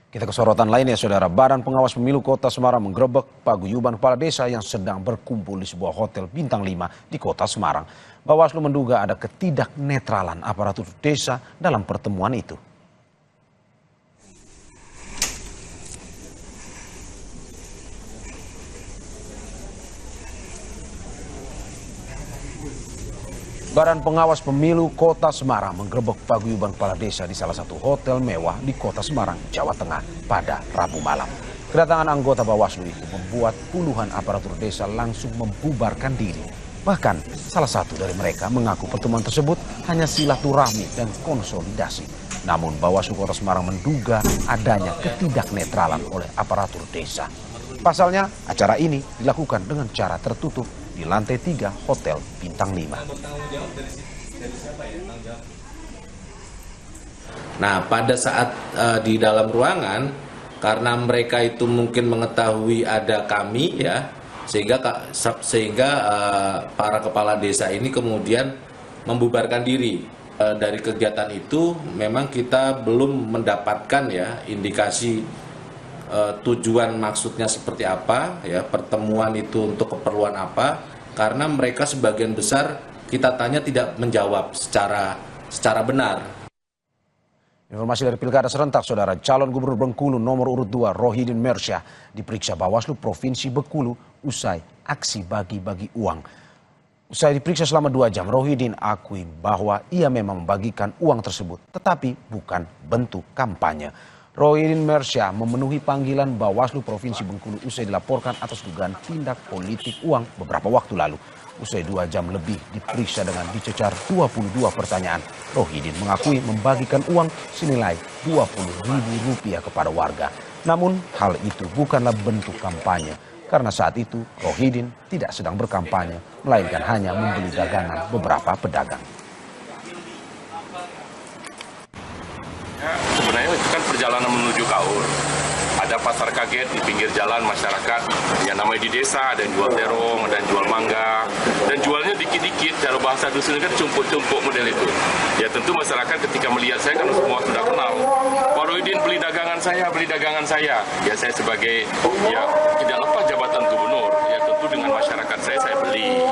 Kita ke sorotan lainnya, Saudara. Badan Pengawas Pemilu Kota Semarang menggerebek paguyuban kepala desa yang sedang berkumpul di sebuah hotel bintang 5 di Kota Semarang. Bawaslu menduga ada ketidaknetralan aparatur desa dalam pertemuan itu. Badan Pengawas Pemilu Kota Semarang menggerebek paguyuban kepala desa di salah satu hotel mewah di Kota Semarang, Jawa Tengah pada Rabu malam. Kedatangan anggota Bawaslu itu membuat puluhan aparatur desa langsung membubarkan diri. Bahkan salah satu dari mereka mengaku pertemuan tersebut hanya silaturahmi dan konsolidasi. Namun Bawaslu Kota Semarang menduga adanya ketidaknetralan oleh aparatur desa. Pasalnya, acara ini dilakukan dengan cara tertutup di lantai 3 Hotel Bintang 5. Nah, pada saat di dalam ruangan, karena mereka itu mungkin mengetahui ada kami ya, sehingga para kepala desa ini kemudian membubarkan diri. Dari kegiatan itu memang kita belum mendapatkan ya indikasi tujuan maksudnya seperti apa ya, pertemuan itu untuk keperluan apa, karena mereka sebagian besar kita tanya tidak menjawab secara benar. Informasi dari Pilkada serentak, Saudara. Calon Gubernur Bengkulu nomor urut 2 Rohidin Mersyah diperiksa Bawaslu Provinsi Bengkulu usai aksi bagi-bagi uang. Usai diperiksa selama 2 jam, Rohidin akui bahwa ia memang membagikan uang tersebut, tetapi bukan bentuk kampanye. Rohidin Mersyah memenuhi panggilan Bawaslu Provinsi Bengkulu usai dilaporkan atas dugaan tindak politik uang beberapa waktu lalu. Usai 2 jam lebih diperiksa dengan dicecar 22 pertanyaan, Rohidin mengakui membagikan uang senilai Rp20.000 kepada warga. Namun hal itu bukanlah bentuk kampanye, karena saat itu Rohidin tidak sedang berkampanye, melainkan hanya membeli dagangan beberapa pedagang. Sebenarnya itu kan perjalanan menuju Kaur. Ada pasar kaget di pinggir jalan masyarakat yang namanya di desa, ada yang jual terong, ada yang jual mangga, dan jualnya dikit-dikit, cara bahasa dusun kan cumpuk-cumpuk model itu. Ya tentu masyarakat ketika melihat saya kan semua sudah kenal. Pak Rohidin beli dagangan saya. Ya saya sebagai ya tidak lepas jabatan gubernur, ya tentu dengan masyarakat saya beli.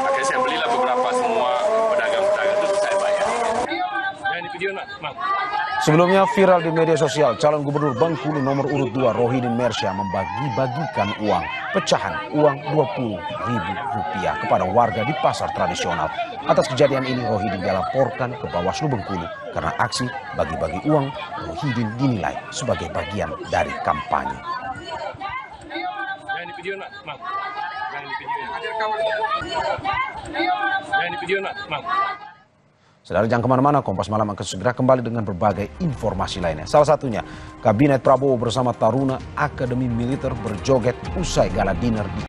Akhirnya saya belilah beberapa semua pedagang-pedagang itu saya bayar. Ya ini video nak, Mang. Sebelumnya viral di media sosial, calon gubernur Bengkulu nomor urut 2 Rohidin Mersyah membagi-bagikan uang pecahan uang Rp20.000 kepada warga di pasar tradisional. Atas kejadian ini Rohidin dilaporkan ke Bawaslu Bengkulu karena aksi bagi-bagi uang Rohidin dinilai sebagai bagian dari kampanye. Ini video nak, Mang. Ini video nak, Mang. Saudara, jangan kemana-mana, Kompas Malam akan segera kembali dengan berbagai informasi lainnya. Salah satunya, Kabinet Prabowo bersama Taruna Akademi Militer berjoget usai gala dinner di